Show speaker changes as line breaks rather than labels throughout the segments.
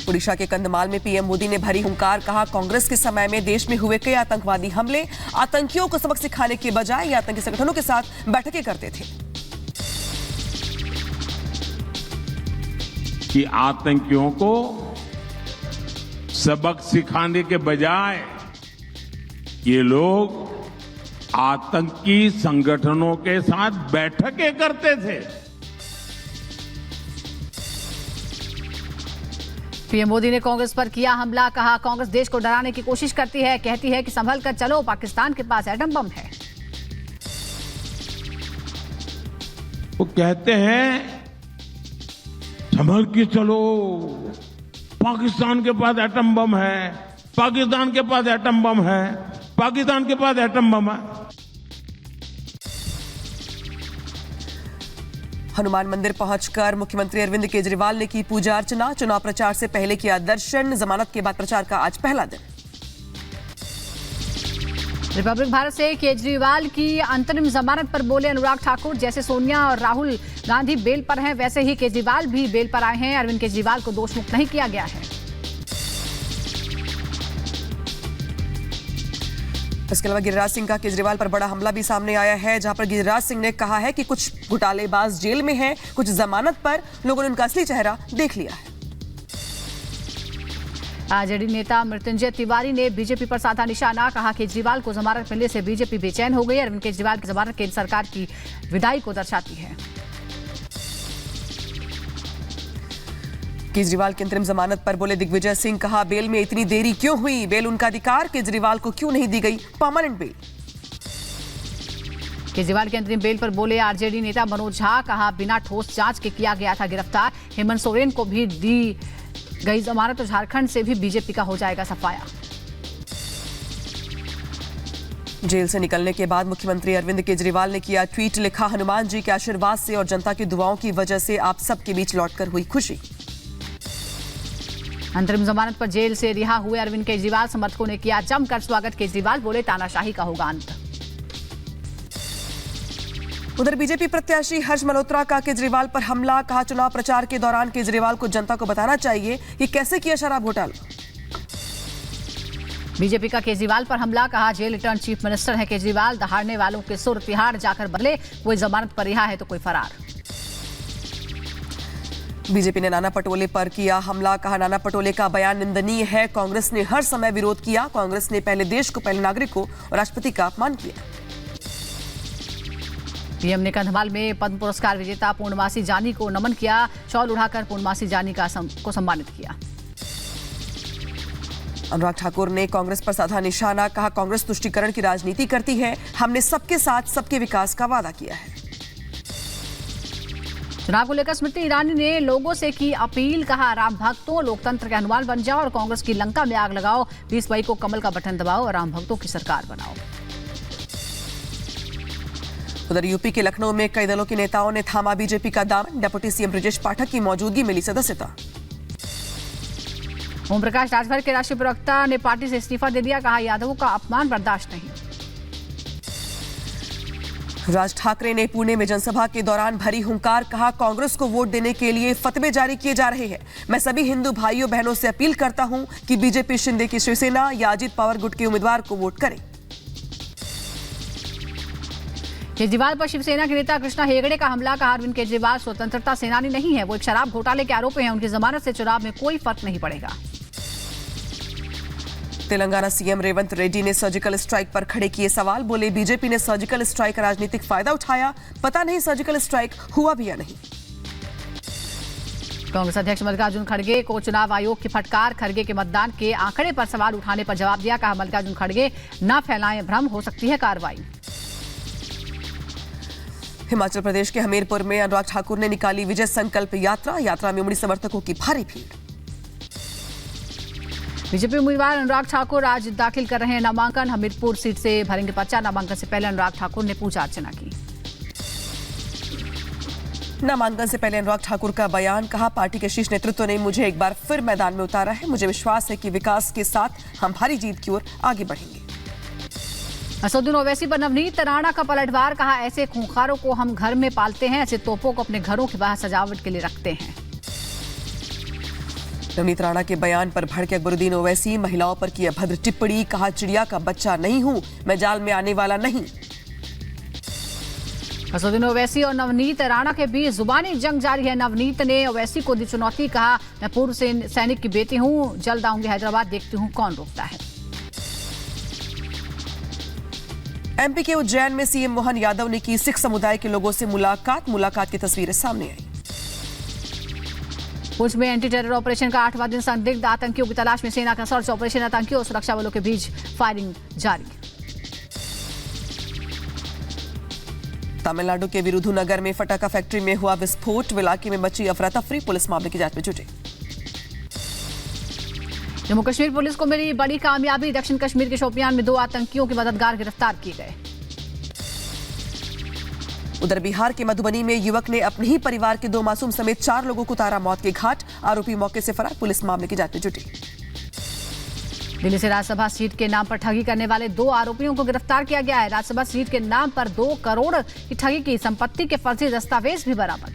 उड़ीसा के कंधमाल में पीएम मोदी ने भरी हुंकार, कहा कांग्रेस के समय में देश में हुए कई आतंकवादी हमले, आतंकियों को सबक सिखाने के बजाय ये आतंकी संगठनों के साथ बैठकें करते थे।
कि आतंकियों को सबक सिखाने के बजाय ये लोग आतंकी संगठनों के साथ बैठकें करते थे।
पीएम मोदी ने कांग्रेस पर किया हमला, कहा कांग्रेस देश को डराने की कोशिश करती है, कहती है कि संभल कर चलो, पाकिस्तान के पास एटम बम है।
वो कहते हैं संभल के चलो, पाकिस्तान के पास एटम बम है, पाकिस्तान के पास एटम बम है, पाकिस्तान के पास एटम बम है।
हनुमान मंदिर पहुंचकर मुख्यमंत्री अरविंद केजरीवाल ने की पूजा अर्चना, चुनाव प्रचार से पहले किया दर्शन, जमानत के बाद प्रचार का आज पहला दिन।
रिपब्लिक भारत से केजरीवाल की अंतरिम जमानत पर बोले अनुराग ठाकुर, जैसे सोनिया और राहुल गांधी बेल पर हैं, वैसे ही केजरीवाल भी बेल पर आए हैं। अरविंद केजरीवाल को दोषमुक्त नहीं किया गया है।
इसके अलावा गिरिराज सिंह का केजरीवाल पर बड़ा हमला भी सामने आया है, जहां पर गिरिराज सिंह ने कहा है कि कुछ घोटालेबाज जेल में हैं, कुछ जमानत पर, लोगों ने उनका असली चेहरा देख लिया है।
आरजेडी नेता मृत्युंजय तिवारी ने बीजेपी पर साधा निशाना, कहा केजरीवाल को जमानत मिलने से बीजेपी बेचैन हो गई। अरविंद केजरीवाल की जमानत केंद्र सरकार की विदाई को दर्शाती है।
केजरीवाल की अंतरिम जमानत पर बोले दिग्विजय सिंह, कहा बेल में इतनी देरी क्यों हुई, बेल उनका अधिकार, केजरीवाल को क्यों नहीं दी गई परमानेंट बेल।
केजरीवाल के अंतरिम बेल पर बोले आरजेडी नेता मनोज झा, कहा बिना ठोस जांच के किया गया था गिरफ्तार। हेमंत सोरेन को भी दी गई जमानत, तो झारखंड से भी बीजेपी का हो जाएगा सफाया।
जेल से निकलने के बाद मुख्यमंत्री अरविंद केजरीवाल ने किया ट्वीट, लिखा हनुमान जी के आशीर्वाद से और जनता की दुआओं की वजह से आप सबके बीच लौटकर हुई खुशी।
अंतरिम जमानत पर जेल से रिहा हुए अरविंद केजरीवाल समर्थकों ने किया जमकर स्वागत। केजरीवाल बोले तानाशाही का होगा अंत।
उधर बीजेपी प्रत्याशी हर्ष मल्होत्रा का केजरीवाल पर हमला, कहा चुनाव प्रचार के दौरान केजरीवाल को जनता को बताना चाहिए कि कैसे किया शराब घोटाला।
बीजेपी का केजरीवाल पर हमला, कहा जेल रिटर्न चीफ मिनिस्टर है केजरीवाल, दहाड़ने वालों के सुर तिहाड़ जाकर बदले, कोई जमानत पर रिहा है तो कोई फरार।
बीजेपी ने नाना पटोले पर किया हमला, कहा नाना पटोले का बयान निंदनीय है, कांग्रेस ने हर समय विरोध किया, कांग्रेस ने पहले देश को, पहले नागरिक को और राष्ट्रपति का अपमान किया।
पीएम ने कंधमाल में पद्म पुरस्कार विजेता पूर्णमासी जानी को नमन किया, शॉल उड़ाकर पूर्णमासी जानी को सम्मानित किया।
अनुराग ठाकुर ने कांग्रेस पर साधा निशाना, कहा कांग्रेस तुष्टीकरण की राजनीति करती है, हमने सबके साथ सबके विकास का वादा किया है।
चुनाव को लेकर स्मृति ईरानी ने लोगों से की अपील, कहा राम भक्तों लोकतंत्र के हनुमान बन जाओ और कांग्रेस की लंका में आग लगाओ, 20 मई को कमल का बटन दबाओ और राम भक्तों की सरकार बनाओ।
उधर यूपी के लखनऊ में कई दलों के नेताओं ने थामा बीजेपी का दामन, डिप्टी सीएम ब्रजेश पाठक की मौजूदगी मिली सदस्यता।
ओम प्रकाश राजभर के राष्ट्रीय प्रवक्ता ने पार्टी से इस्तीफा दे दिया, कहा यादवों का अपमान बर्दाश्त नहीं।
राज ठाकरे ने पुणे में जनसभा के दौरान भरी हुंकार, कहा कांग्रेस को वोट देने के लिए फतवे जारी किए जा रहे हैं, मैं सभी हिंदू भाइयों बहनों से अपील करता हूं कि बीजेपी शिंदे की शिवसेना या अजित पवार गुट के उम्मीदवार को वोट करें।
केजरीवाल पर शिवसेना के नेता कृष्णा हेगड़े का हमला, कहा अरविंद केजरीवाल स्वतंत्रता सेनानी नहीं है, वो एक शराब घोटाले के आरोपी हैं, उनकी जमानत से चुनाव में कोई फर्क नहीं पड़ेगा।
तेलंगाना सीएम रेवंत रेड्डी ने सर्जिकल स्ट्राइक पर खड़े किए सवाल, बोले बीजेपी ने सर्जिकल स्ट्राइक का राजनीतिक फायदा उठाया, पता नहीं सर्जिकल स्ट्राइक हुआ भी या नहीं।
कांग्रेस अध्यक्ष मल्लिकार्जुन खड़गे को चुनाव आयोग की फटकार, खड़गे के मतदान के आंकड़े पर सवाल उठाने पर जवाब दिया, कहा मल्लिकार्जुन खड़गे न फैलाएं भ्रम, हो सकती है कार्रवाई।
हिमाचल प्रदेश के हमीरपुर में अनुराग ठाकुर ने निकाली विजय संकल्प यात्रा, यात्रा में उमड़ी समर्थकों की भारी भीड़।
बीजेपी उम्मीदवार अनुराग ठाकुर आज दाखिल कर रहे हैं नामांकन, हमीरपुर सीट से भरेंगे पर्चा। नामांकन से पहले अनुराग ठाकुर ने पूजा अर्चना की।
नामांकन से पहले अनुराग ठाकुर का बयान, कहा पार्टी के शीर्ष नेतृत्व ने मुझे एक बार फिर मैदान में उतारा है, मुझे विश्वास है कि विकास के साथ हम भारी जीत की ओर आगे बढ़ेंगे।
असदुद्दीन ओवैसी पर नवनीत राणा का पलटवार, कहा ऐसे खूंखारों को हम घर में पालते हैं, ऐसे तोपों को अपने घरों के बाहर सजावट के लिए रखते हैं।
नवनीत राणा के बयान पर भड़के अकबरुद्दीन ओवैसी, महिलाओं पर की अभद्र टिप्पणी, कहा चिड़िया का बच्चा नहीं हूं, मैं जाल में आने वाला नहीं।
असदुद्दीन ओवैसी और नवनीत राणा के बीच जुबानी जंग जारी है। नवनीत ने ओवैसी को दी चुनौती, कहा मैं पूर्व सैनिक की बेटी हूं, जल्द आऊंगी हैदराबाद, देखती हूं कौन रोकता है।
एमपी के उज्जैन में सीएम मोहन यादव ने की सिख समुदाय के लोगों से मुलाकात की तस्वीरें सामने आई।
पुंछ में एंटी टेरर ऑपरेशन का 8वां दिन, संदिग्ध आतंकियों की तलाश में सेना का सर्च ऑपरेशन, आतंकियों और सुरक्षा बलों के बीच फायरिंग जारी। तमिलनाडु के विरुधुनगर में फटाका फैक्ट्री में हुआ विस्फोट, इलाके में मची अफरा तफरी, पुलिस मामले की जांच में जुटी। जम्मू कश्मीर पुलिस को मिली बड़ी कामयाबी, दक्षिण कश्मीर के शोपियान में 2 आतंकियों के मददगार गिरफ्तार किए गए। उधर बिहार के मधुबनी में युवक ने अपने ही परिवार के 2 मासूम समेत 4 लोगों को उतारा मौत के घाट, आरोपी मौके से फरार, पुलिस मामले की जांच में जुटी। दिल्ली से राज्यसभा सीट के नाम पर ठगी करने वाले 2 आरोपियों को गिरफ्तार किया गया है। राज्यसभा सीट के नाम पर 2 करोड़ की ठगी की, संपत्ति के फर्जी दस्तावेज भी बरामद।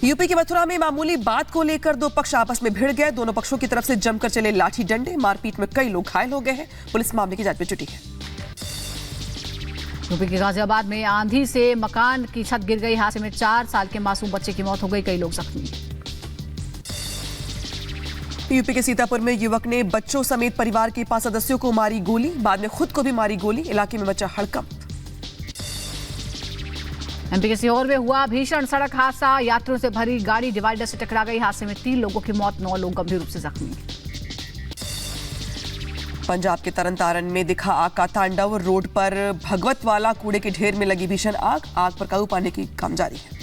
यूपी के मथुरा में मामूली बात को लेकर 2 पक्ष आपस में भिड़ गए, दोनों पक्षों की तरफ से जमकर चले लाठी डंडे, मारपीट में कई लोग घायल हो गए हैं, पुलिस मामले की जांच में जुटी है। यूपी के गाजियाबाद में आंधी से मकान की छत गिर गई, हादसे में 4 साल के मासूम बच्चे की मौत हो गई, कई लोग जख्मी। यूपी के सीतापुर में युवक ने बच्चों समेत परिवार के 5 सदस्यों को मारी गोली, बाद में खुद को भी मारी गोली, इलाके में मचा हड़कंप। एमपी के सीहोर में हुआ भीषण सड़क हादसा, यात्रियों से भरी गाड़ी डिवाइडर से टकरा गई, हादसे में 3 लोगों की मौत, 9 लोग गंभीर रूप से जख्मी। पंजाब के तरनतारन में दिखा आग का तांडव, रोड पर भगवतवाला कूड़े के ढेर में लगी भीषण आग पर काबू पाने की काम जारी है।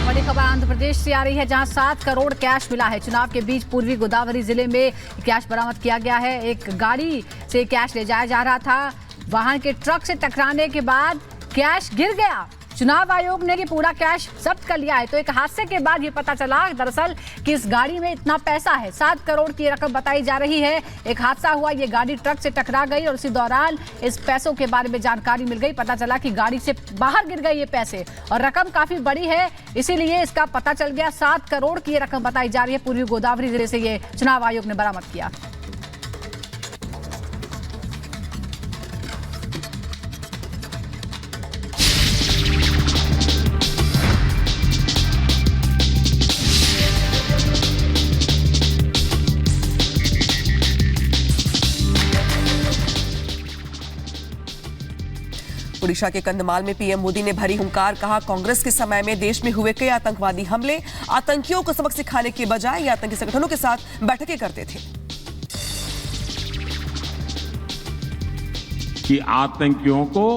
बड़ी खबर आंध्र प्रदेश से आ रही है, जहां 7 करोड़ कैश मिला है। चुनाव के बीच पूर्वी गोदावरी जिले में कैश बरामद किया गया है। एक गाड़ी से कैश ले जाया जा रहा था, वाहन के ट्रक से टकराने के बाद कैश गिर गया। चुनाव आयोग ने ये पूरा कैश जब्त कर लिया है। तो एक हादसे के बाद ये पता चला दरअसल कि इस गाड़ी में इतना पैसा है, 7 करोड़ की रकम बताई जा रही है। एक हादसा हुआ, ये गाड़ी ट्रक से टकरा गई और इसी दौरान इस पैसों के बारे में जानकारी मिल गई। पता चला कि गाड़ी से बाहर गिर गए ये पैसे और रकम काफी बड़ी है, इसीलिए इसका पता चल गया। 7 करोड़ की रकम बताई जा रही है। पूर्वी गोदावरी जिले से ये चुनाव आयोग ने बरामद किया। ओडिशा के कंधमाल में पीएम मोदी ने भरी हुंकार, कहा कांग्रेस के समय में देश में हुए कई आतंकवादी हमले, आतंकियों को सबक सिखाने के बजाय ये आतंकी संगठनों के साथ बैठकें करते थे।
कि आतंकियों को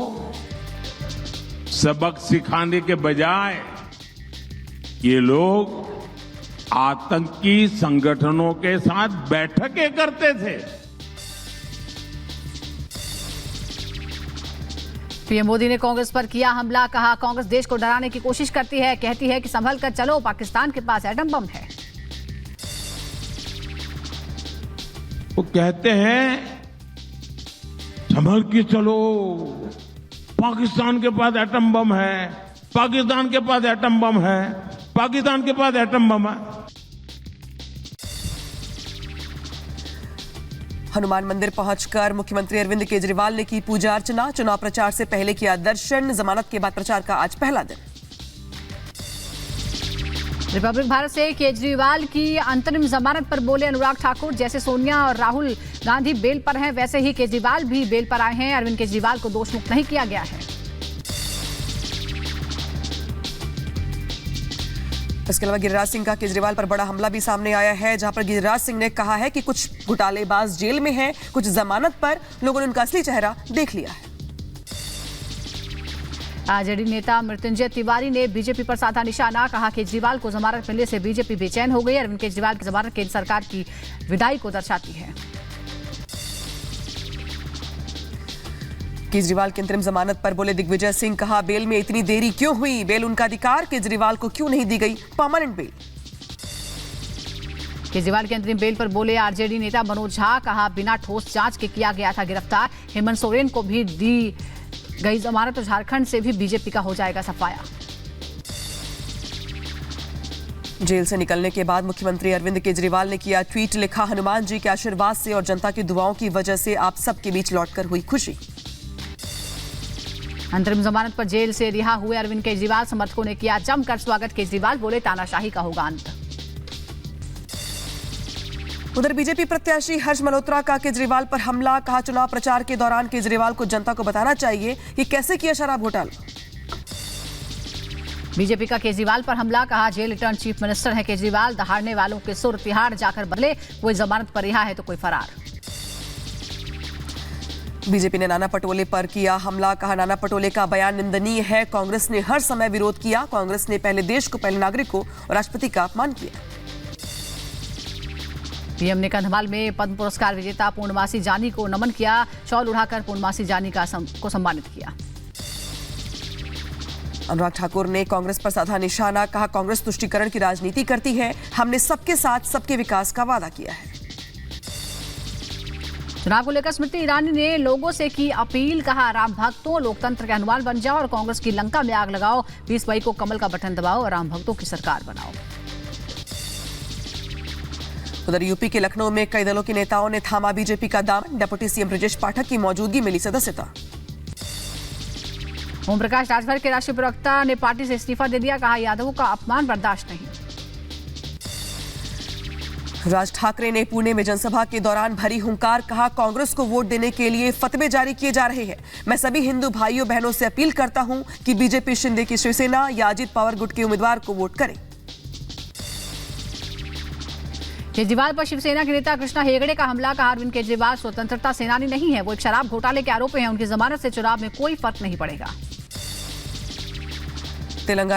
सबक सिखाने के बजाय ये लोग आतंकी संगठनों के साथ बैठकें करते थे।
पीएम मोदी ने कांग्रेस पर किया हमला, कहा कांग्रेस देश को डराने की कोशिश करती है, कहती है कि संभल कर चलो, पाकिस्तान के पास एटम बम है।
वो कहते हैं संभल के चलो, पाकिस्तान के पास एटम बम है, पाकिस्तान के पास एटम बम है, पाकिस्तान के पास एटम बम है।
हनुमान मंदिर पहुंचकर मुख्यमंत्री अरविंद केजरीवाल ने की पूजा अर्चना, चुनाव प्रचार से पहले किया दर्शन, जमानत के बाद प्रचार का आज पहला दिन। रिपब्लिक भारत से केजरीवाल की अंतरिम जमानत पर बोले अनुराग ठाकुर, जैसे सोनिया और राहुल गांधी बेल पर हैं, वैसे ही केजरीवाल भी बेल पर आए हैं। अरविंद केजरीवाल को दोषमुक्त नहीं किया गया है। इसके अलावा गिरिराज सिंह का केजरीवाल पर बड़ा हमला भी सामने आया है, जहां पर गिरिराज सिंह ने कहा है कि कुछ घोटालेबाज जेल में हैं, कुछ जमानत पर, लोगों ने उनका असली चेहरा देख लिया है। आरजेडी नेता मृत्युंजय तिवारी ने बीजेपी पर साधा निशाना, कहा केजरीवाल को जमानत मिलने से बीजेपी बेचैन हो गई। अरविंद केजरीवाल की जमानत केंद्र सरकार की विदाई को दर्शाती है। केजरीवाल की अंतरिम जमानत पर बोले दिग्विजय सिंह, कहा बेल में इतनी देरी क्यों हुई, बेल उनका अधिकार, केजरीवाल को क्यों नहीं दी गई परमानेंट बेल।
केजरीवाल की अंतरिम बेल पर बोले आरजेडी नेता मनोज झा, कहा बिना ठोस जांच के किया गया था गिरफ्तार। हेमंत सोरेन को भी दी गई जमानत, तो झारखंड से भी बीजेपी का हो जाएगा सफाया।
जेल से निकलने के बाद मुख्यमंत्री अरविंद केजरीवाल ने किया ट्वीट, लिखा हनुमान जी के आशीर्वाद से और जनता की दुआओं की वजह से आप सबके बीच लौटकर हुई खुशी।
अंतरिम जमानत पर जेल से रिहा हुए अरविंद केजरीवाल समर्थकों ने किया जमकर स्वागत। केजरीवाल बोले तानाशाही का होगा अंत।
उधर बीजेपी प्रत्याशी हर्ष मल्होत्रा का केजरीवाल पर हमला, कहा चुनाव प्रचार के दौरान केजरीवाल को जनता को बताना चाहिए कि कैसे किया शराब घोटाला।
बीजेपी का केजरीवाल पर हमला, कहा जेल रिटर्न चीफ मिनिस्टर है केजरीवाल, दहाड़ने वालों के सुर तिहाड़ जाकर बदले, कोई जमानत पर रिहा है तो कोई फरार।
बीजेपी ने नाना पटोले पर किया हमला, कहा नाना पटोले का बयान निंदनीय है, कांग्रेस ने हर समय विरोध किया, कांग्रेस ने पहले देश को, पहले नागरिक को और राष्ट्रपति का अपमान किया।
पीएम ने कंधमाल में पद्म पुरस्कार विजेता पूर्णमासी जानी को नमन किया, शॉल उड़ाकर पूर्णमासी जानी को सम्मानित किया।
अनुराग ठाकुर ने कांग्रेस पर साधा निशाना, कहा कांग्रेस तुष्टीकरण की राजनीति करती है, हमने सबके साथ सबके विकास का वादा किया है।
चुनाव को लेकर स्मृति ईरानी ने लोगों से की अपील, कहा राम भक्तों लोकतंत्र के हनुमान बन जाओ और कांग्रेस की लंका में आग लगाओ, 20 मई को कमल का बटन दबाओ और राम भक्तों की सरकार बनाओ।
उधर यूपी के लखनऊ में कई दलों के नेताओं ने थामा बीजेपी का दामन, डिप्टी सीएम ब्रजेश पाठक की मौजूदगी मिली सदस्यता।
ओम प्रकाश राजभर के राष्ट्रीय प्रवक्ता ने पार्टी से इस्तीफा दे दिया, कहा यादवों का अपमान बर्दाश्त नहीं।
राज ठाकरे ने पुणे में जनसभा के दौरान भरी हुंकार, कहा कांग्रेस को वोट देने के लिए फतवे जारी किए जा रहे हैं, मैं सभी हिंदू भाइयों बहनों से अपील करता हूं कि बीजेपी शिंदे की शिवसेना या अजित पवार गुट के उम्मीदवार को वोट करें।
केजरीवाल पर शिवसेना के नेता कृष्णा हेगड़े का हमला, कहा अरविंद केजरीवाल स्वतंत्रता सेनानी नहीं है, वो एक शराब घोटाले के आरोपी हैं, उनकी जमानत से चुनाव में कोई फर्क नहीं पड़ेगा।
तेलंगाना